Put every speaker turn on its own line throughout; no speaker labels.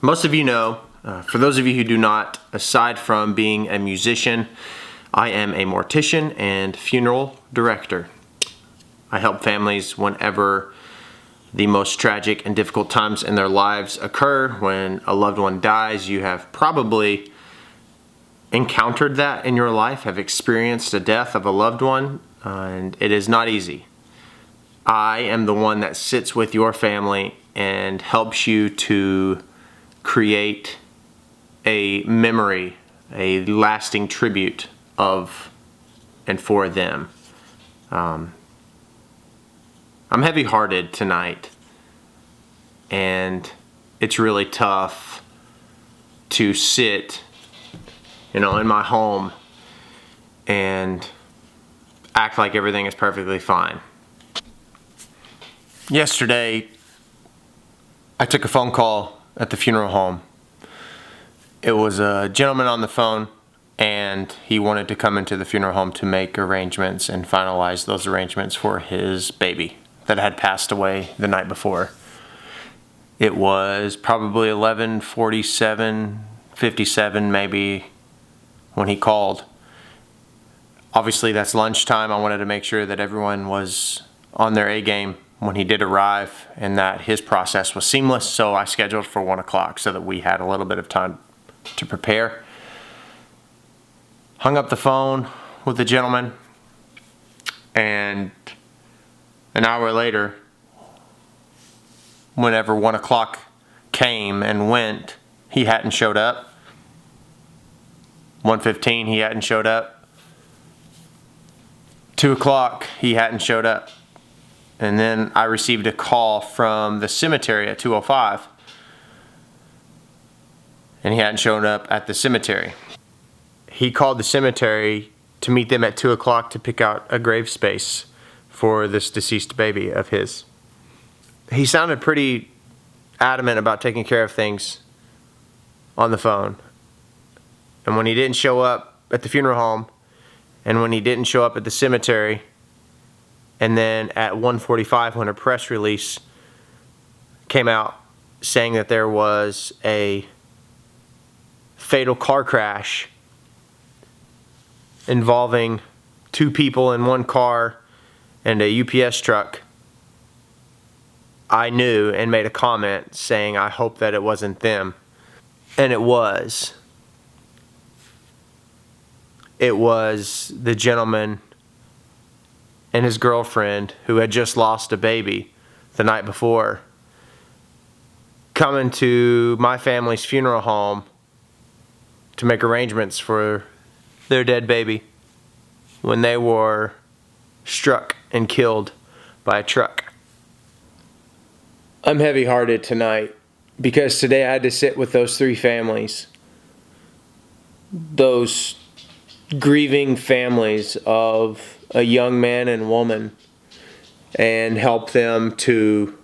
Most of you know, for those of you who do not, aside from being a musician, I am a mortician and funeral director. I help families whenever the most tragic and difficult times in their lives occur. When a loved one dies, you have probably encountered that in your life, have experienced the death of a loved one, and it is not easy. I am the one that sits with your family and helps you to create a memory, a lasting tribute of and for them. I'm heavy-hearted tonight, and it's really tough to sit, in my home and act like everything is perfectly fine. Yesterday, I took a phone call at the funeral home. It was a gentleman on the phone, and he wanted to come into the funeral home to make arrangements and finalize those arrangements for his baby that had passed away the night before. It was probably 11:47, 57 maybe when he called. Obviously that's lunchtime. I wanted to make sure that everyone was on their A game when he did arrive and that his process was seamless, so I scheduled for 1 o'clock so that we had a little bit of time to prepare. Hung up the phone with the gentleman, and an hour later, whenever 1 o'clock came and went, he hadn't showed up. 1:15, he hadn't showed up. 2 o'clock, he hadn't showed up. And then I received a call from the cemetery at 2:05, and he hadn't shown up at the cemetery. He called the cemetery to meet them at 2 o'clock to pick out a grave space for this deceased baby of his. He sounded pretty adamant about taking care of things on the phone. And when he didn't show up at the funeral home, and when he didn't show up at the cemetery, and then at 1:45 when a press release came out saying that there was a fatal car crash involving 2 people in 1 car and a UPS truck, I knew and made a comment saying I hope that it wasn't them. And it was. It was the gentleman and his girlfriend who had just lost a baby the night before coming to my family's funeral home to make arrangements for their dead baby when they were struck and killed by a truck. I'm heavy-hearted tonight because today I had to sit with those 3 families, those grieving families of a young man and woman, and help them to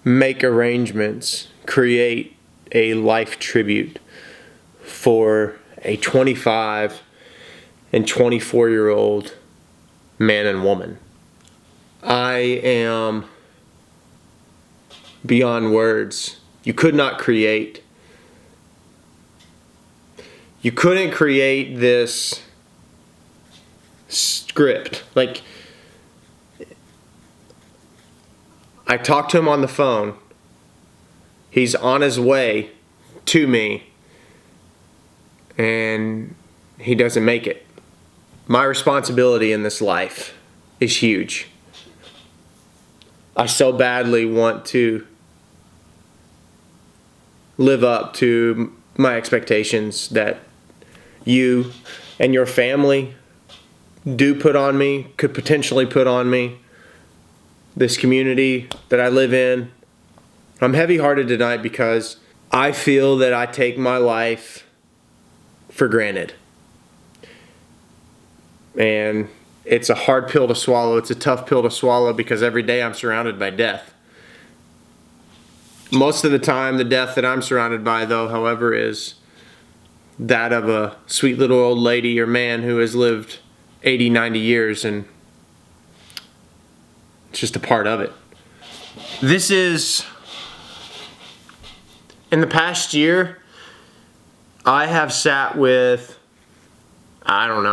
make arrangements, create a life tribute for a 25 and 24-year-old man and woman. I am beyond words. You couldn't create this script. Like, I talked to him on the phone. He's on his way to me, and he doesn't make it. My responsibility in this life is huge. I so badly want to live up to my expectations that you and your family do put on me, could potentially put on me, this community that I live in. I'm heavy-hearted tonight because I feel that I take my life for granted. And it's a hard pill to swallow. It's a tough pill to swallow because every day I'm surrounded by death. Most of the time, the death that I'm surrounded by, though, however, is that of a sweet little old lady or man who has lived 80, 90 years, and it's just a part of it. This is In the past year, I have sat with, I don't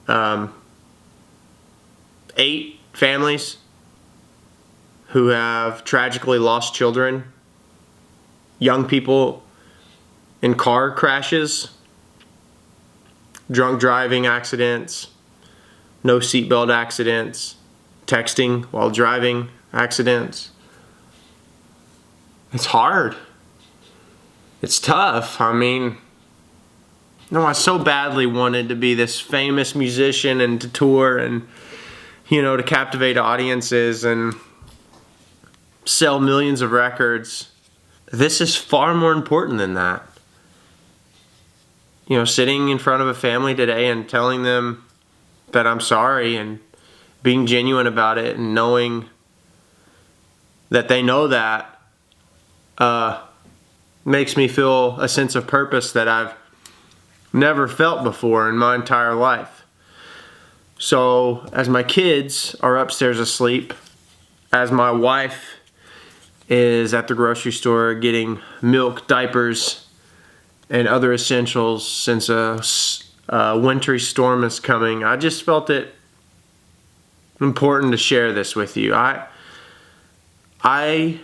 know, 8 families who have tragically lost children, young people in car crashes, drunk driving accidents, no seatbelt accidents, texting while driving accidents. It's hard. It's tough. I mean, no, I so badly wanted to be this famous musician and to tour and, to captivate audiences and sell millions of records. This is far more important than that. Sitting in front of a family today and telling them that I'm sorry and being genuine about it and knowing that they know that makes me feel a sense of purpose that I've never felt before in my entire life. So as my kids are upstairs asleep, as my wife is at the grocery store getting milk, diapers, and other essentials since a wintry storm is coming, I just felt it important to share this with you. I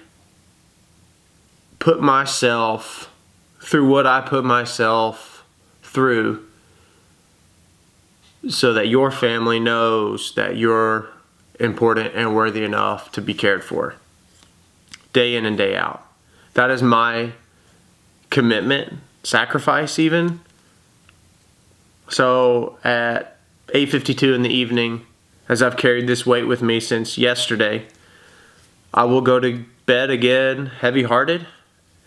put myself through what I put myself through so that your family knows that you're important and worthy enough to be cared for, day in and day out. That is my commitment, sacrifice even. So at 8:52 in the evening, as I've carried this weight with me since yesterday, I will go to bed again heavy-hearted,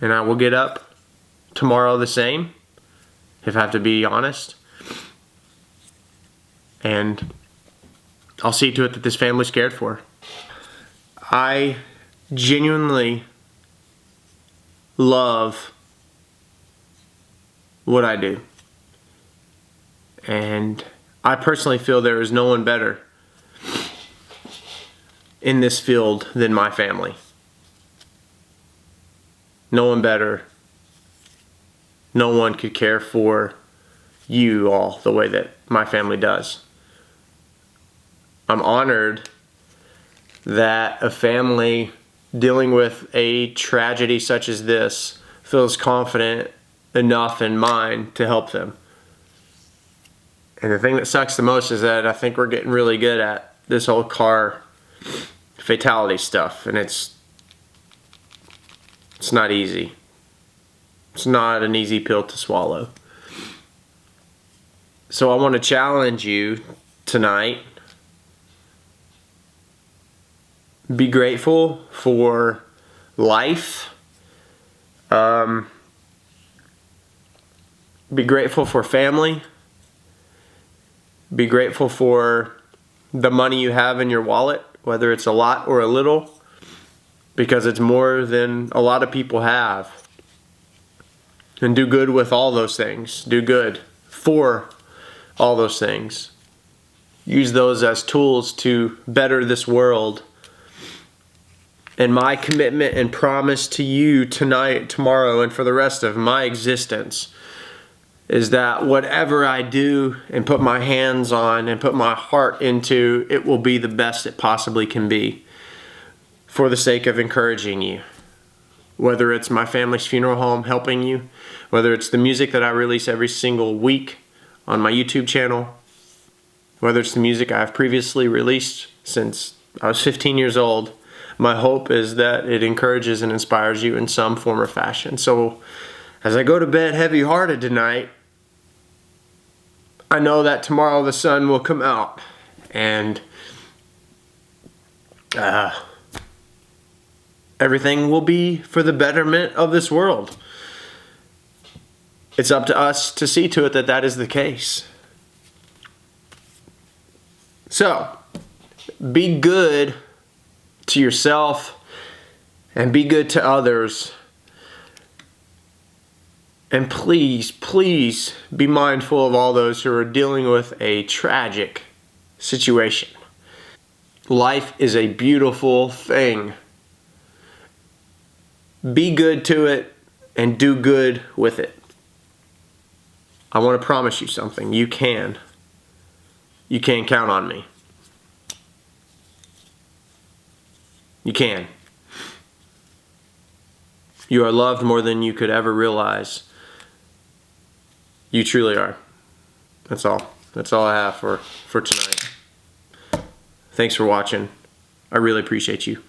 and I will get up tomorrow the same, if I have to be honest. And I'll see to it that this family's cared for. I genuinely love what I do. And I personally feel there is no one better in this field than my family. No one better. No one could care for you all the way that my family does. I'm honored that a family dealing with a tragedy such as this feels confident enough in mine to help them. And the thing that sucks the most is that I think we're getting really good at this whole car fatality stuff, and it's not easy. It's not an easy pill to swallow. So I want to challenge you tonight. Be grateful for life. Be grateful for family. Be grateful for the money you have in your wallet, whether it's a lot or a little, because it's more than a lot of people have. And do good with all those things. Do good for all those things. Use those as tools to better this world. And my commitment and promise to you tonight, tomorrow, and for the rest of my existence is that whatever I do and put my hands on and put my heart into, it will be the best it possibly can be for the sake of encouraging you. Whether it's my family's funeral home helping you, whether it's the music that I release every single week on my YouTube channel, whether it's the music I've previously released since I was 15 years old, my hope is that it encourages and inspires you in some form or fashion. So as I go to bed heavy-hearted tonight, I know that tomorrow the sun will come out and everything will be for the betterment of this world. It's up to us to see to it that that is the case. So, be good to yourself and be good to others. And please, please be mindful of all those who are dealing with a tragic situation. Life is a beautiful thing. Be good to it. and do good with it. I want to promise you something. You can. You can count on me. You can. You are loved more than you could ever realize. You truly are. That's all. That's all I have for tonight. Thanks for watching. I really appreciate you.